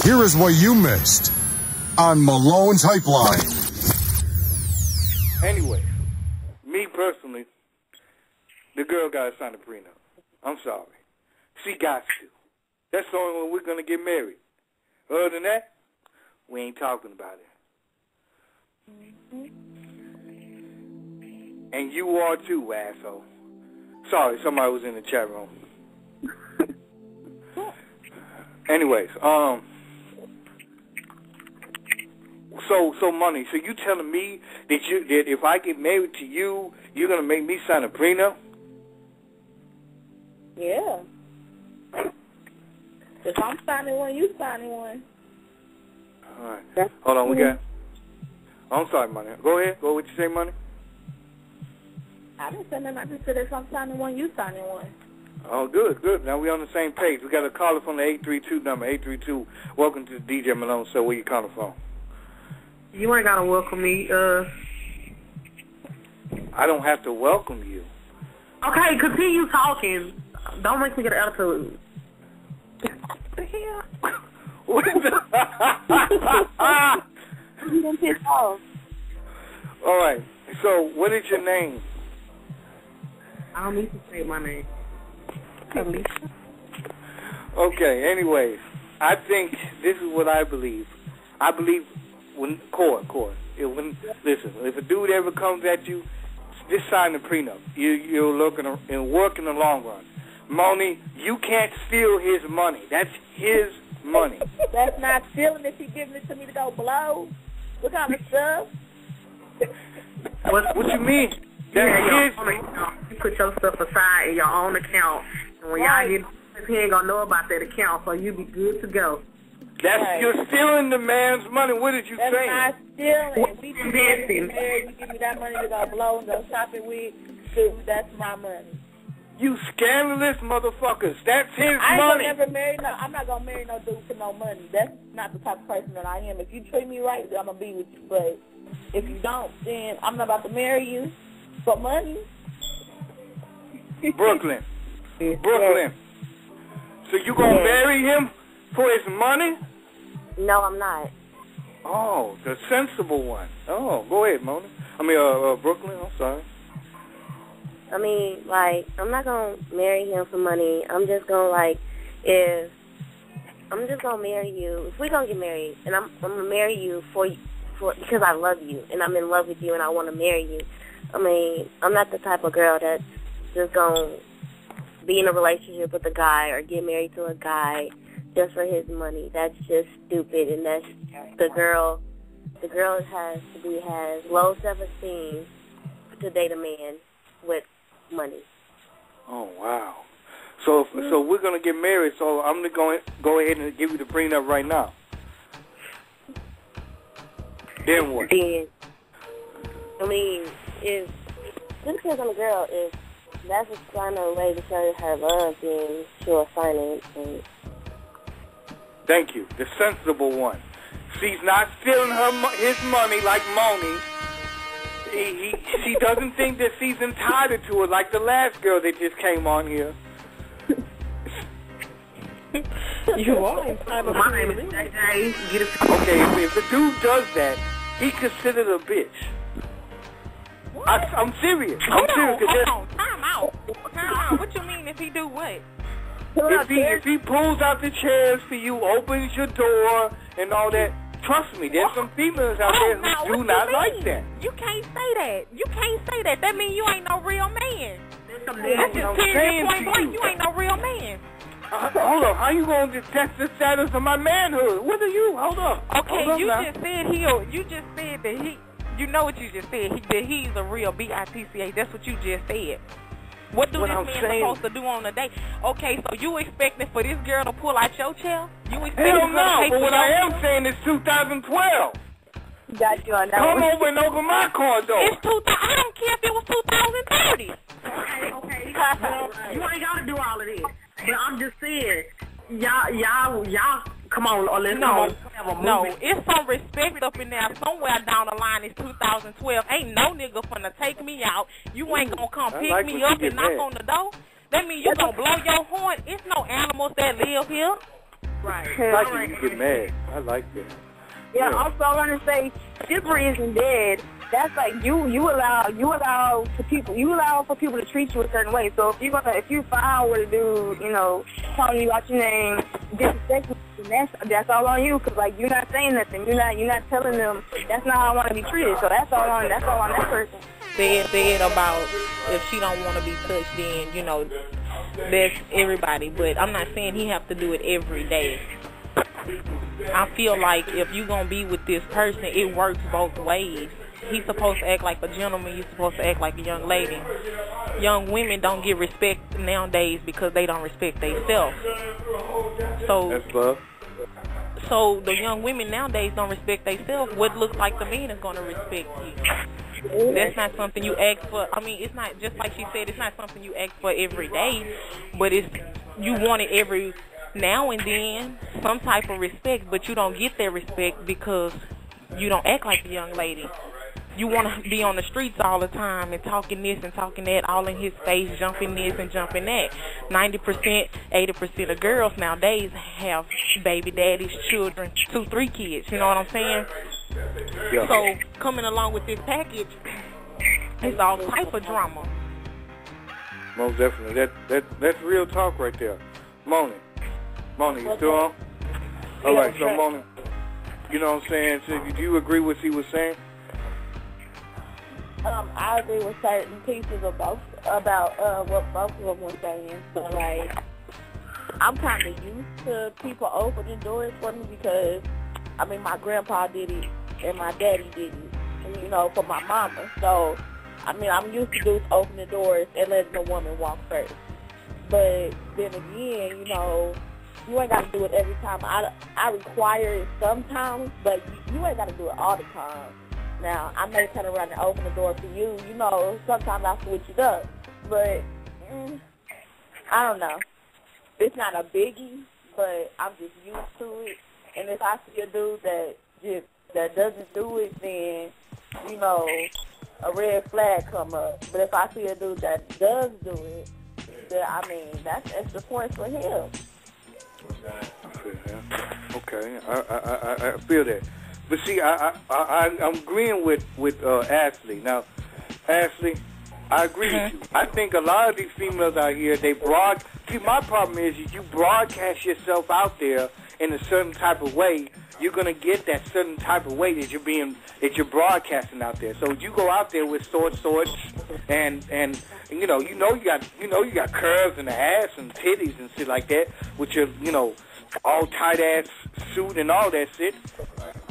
Here is what you missed on Malone's Hype Line. Anyway, me personally, the girl got to sign a prenup. I'm sorry. She got to. That's the only way we're going to get married. Other than that, we ain't talking about it. And you are too, asshole. Sorry, somebody was in the chat room. Anyways, So money. So you telling me that if I get married to you, you're gonna make me sign a prenup? Yeah. If I'm signing one, you signing one. All right. Hold on, we got. I'm sorry, money. Go ahead. Go what you say, money. I didn't say nothing. I just said if I'm signing one, you signing one. Oh, good, good. Now we're on the same page. We got a caller from the 832 number. 832. Welcome to the DJ Malone Show. Where you calling from? You ain't gotta welcome me. I don't have to welcome you. Okay, continue talking. Don't make me get an attitude. What the hell? What the? You done pissed off. All right. So, what is your name? I don't need to say my name. Alicia. Okay. Anyways, I think this is what I believe. I believe when listen, if a dude ever comes at you, just sign the prenup. You're looking and work in the long run. Moni, you can't steal his money. That's his money. That's not stealing if he's giving it to me to go blow. What kind of stuff? What you mean? That's his. You put your stuff aside in your own account, and when y'all get, he ain't gonna know about that account, so you be good to go. You're stealing the man's money. What did you say? That's not stealing. We just married. You give me that money to go blow and go shopping with. That's my money. You scandalous motherfuckers. That's his money. I'm not gonna marry no dude for no money. That's not the type of person that I am. If you treat me right, then I'm gonna be with you. But if you don't, then I'm not about to marry you for money. Brooklyn. So you gonna marry him for his money? No, I'm not. Oh, the sensible one. Oh, go ahead, Mona. Brooklyn. I'm sorry. I mean, like, I'm not gonna marry him for money. I'm just gonna marry you. If we're gonna get married, and I'm gonna marry you for because I love you and I'm in love with you and I want to marry you. I mean, I'm not the type of girl that's just gonna be in a relationship with a guy or get married to a guy just for his money. That's just stupid, and that's the girl. The girl has low self-esteem to date a man with money. Oh wow! So we're gonna get married. So I'm gonna go ahead and give you the prenup right now. Then what? Then, I mean, if this depends on the girl. If that's a sign of a way to show her love, then she'll sign it. And thank you. The sensible one. She's not stealing his money like Moni. She doesn't think that she's entitled to it like the last girl that just came on here. You are entitled. My name is JJ. Okay, if the dude does that, he considered a bitch. I'm serious. Hold on. Time out. What you mean if he do what? If he pulls out the chairs for you, opens your door, and all that, trust me, there's some females out there who do not like that. You can't say that. You can't say that. That means you ain't no real man. That's just saying point blank. You ain't no real man. Hold on. How you going to test the status of my manhood? What are you? Hold up. Okay, just said you just said that he. You know what you just said. That he's a real bitch. That's what you just said. What do this man supposed to do on a date? Okay, so you expecting for this girl to pull out your chair? You expecting Hell her no, to take but what I am chair? saying is 2012. Got you on that Come one. over and open my car door. It's I don't care if it was 2030. Okay. You ain't got to do all of this. But I'm just saying, y'all, come on, or let's have a movie. No, it's some respect up in there. Somewhere down the line is 2012. Ain't no nigga finna take me out. You ain't gonna come pick me up and knock on the door. That mean you gonna blow your horn. It's no animals that live here. Right. I like you get mad. I like that. Yeah, also I want to say, chivalry isn't dead. That's like you allow for people to treat you a certain way. So if you foul with a dude, calling you out your name, disrespecting, that's all on you. Cause like you're not saying nothing. You're not telling them that's not how I want to be treated. So that's all on that person. Said about if she don't want to be touched, then that's everybody. But I'm not saying he have to do it every day. I feel like if you gonna be with this person, it works both ways. He's supposed to act like a gentleman. You're supposed to act like a young lady. Young women don't get respect nowadays because they don't respect themselves. So the young women nowadays don't respect themselves. What looks like the man is going to respect you. That's not something you ask for. I mean, it's not, just like she said, it's not something you ask for every day, but you want it every now and then, some type of respect, but you don't get that respect because you don't act like a young lady. You want to be on the streets all the time and talking this and talking that, all in his face, jumping this and jumping that. 90%, 80% of girls nowadays have baby daddies, children, 2, 3 kids. You know what I'm saying? Yeah. So coming along with this package is all type of drama. Most definitely. That's real talk right there. Mona, you still on? All right, so Mona, you know what I'm saying? So do you agree with what he was saying? I agree with certain pieces of both about what both of them were saying. So like, I'm kind of used to people opening doors for me because, I mean, my grandpa did it and my daddy did it, for my mama. So, I mean, I'm used to dudes opening doors and letting the woman walk first. But then again, you ain't got to do it every time. I require it sometimes, but you ain't got to do it all the time. Now, I may turn around and open the door for you. Sometimes I switch it up. But, I don't know. It's not a biggie, but I'm just used to it. And if I see a dude that doesn't do it, then, a red flag come up. But if I see a dude that does do it, then, I mean, that's extra points for him. Okay, I feel that. But see, I'm agreeing with Ashley. Now, Ashley, I agree with you. I think a lot of these females out here, see, my problem is you broadcast yourself out there in a certain type of way, you're gonna get that certain type of way that you're broadcasting out there. So you go out there with swords, and you got curves in the ass and titties and shit like that, with your all tight ass suit and all that shit.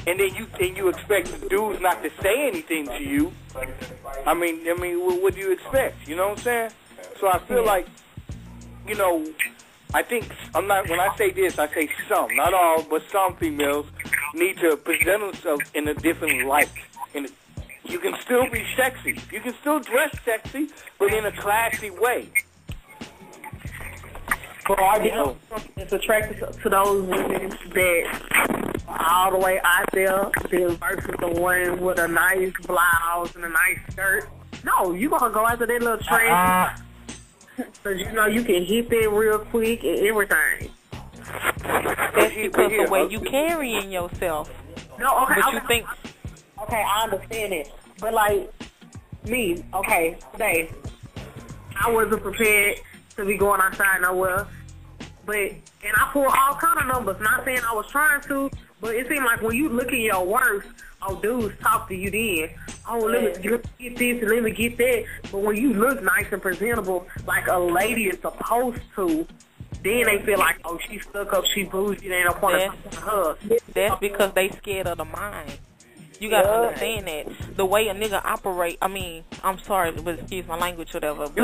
And then you expect the dudes not to say anything to you. I mean, what do you expect? You know what I'm saying? So I feel like, I think when I say this, I say some, not all, but some females need to present themselves in a different light. You can still be sexy. You can still dress sexy, but in a classy way. But are you attracted to those women that all the way out there versus the one with a nice blouse and a nice skirt? No, you gonna go after that little trend because you can hit that real quick and everything. That's because the way you carrying yourself. No, okay, but you think. Okay, I understand it, but like me, today I wasn't prepared to be going outside nowhere. And I pulled all kind of numbers, not saying I was trying to, but it seemed like when you look at your worth, dudes talk to you then. Let me get this and let me get that. But when you look nice and presentable, like a lady is supposed to, then they feel like, she's stuck up, she bougie, there ain't no point in talking to her. That's because they scared of the mind. You gotta understand that. The way a nigga operate, I mean, I'm sorry, but excuse my language, whatever, but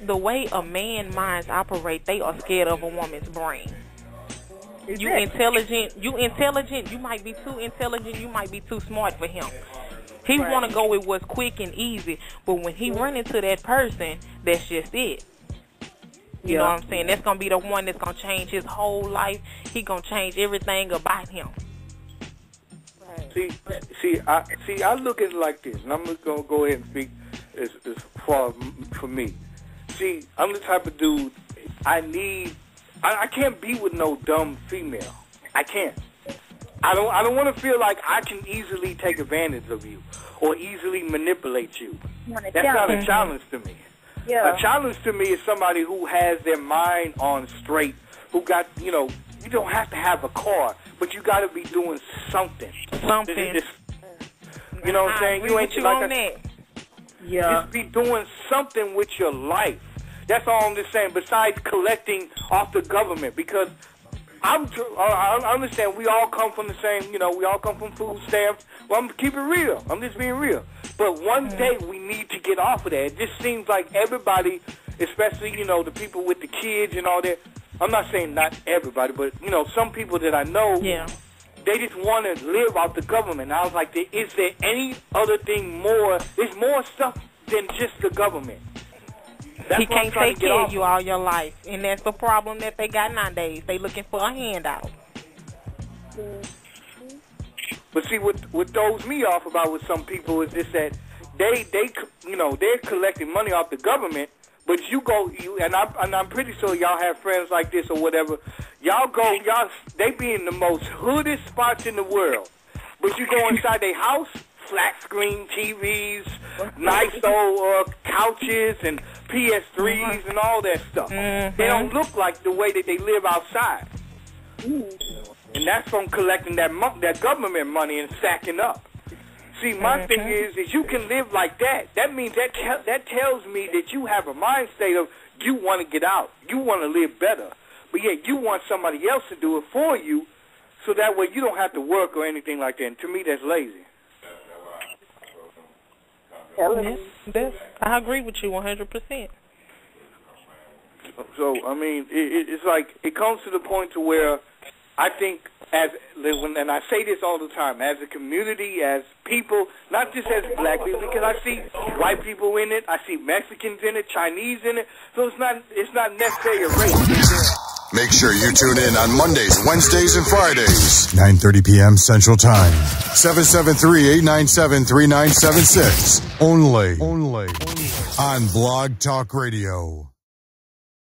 the way a man minds operate, they are scared of a woman's brain. You intelligent, you might be too intelligent, you might be too smart for him. He want to go with what's quick and easy, but when he run into that person, that's just it. You know what I'm saying? That's going to be the one that's going to change his whole life. He going to change everything about him. See, I look at it like this, and I'm just going to go ahead and speak as far for me. See, I'm the type of dude, I need I can't be with no dumb female. I can't. I don't want to feel like I can easily take advantage of you or easily manipulate you. That's not a challenge to me. Yeah. A challenge to me is somebody who has their mind on straight, who got, you know, you don't have to have a car, but you got to be doing something. Something. You know what I'm saying? You ain't like that. Yeah. Just be doing something with your life. That's all I'm just saying, besides collecting off the government, because I understand we all come from the same, you know, we all come from food stamps. Well, I'm keep it real. I'm just being real. But one day we need to get off of that. It just seems like everybody, especially, you know, the people with the kids and all that. I'm not saying not everybody, but, you know, some people that I know, they just want to live out the government. And I was like, is there any other thing more? There's more stuff than just the government. He can't take care of you all your life, and that's the problem that they got nowadays. They looking for a handout. But see, what throws me off about with some people is just that they you know, they're collecting money off the government, but I'm pretty sure y'all have friends like this or whatever. They be in the most hooded spots in the world, but you go inside their house, flat screen TVs, nice old couches and PS3s and all that stuff. They don't look like the way that they live outside. And that's from collecting that government money and stacking up. See, my thing is you can live like that. That means that tells me that you have a mind state of you want to get out. You want to live better. But yet you want somebody else to do it for you so that way you don't have to work or anything like that. And to me, that's lazy. I agree with you 100%. So, I mean, it's like it comes to the point to where I think and I say this all the time, as a community, as people, not just as black people, because I see white people in it, I see Mexicans in it, Chinese in it, so it's not necessarily a race. Make sure you tune in on Mondays, Wednesdays, and Fridays, 9:30 p.m. Central Time, 773-897-3976, only on Blog Talk Radio.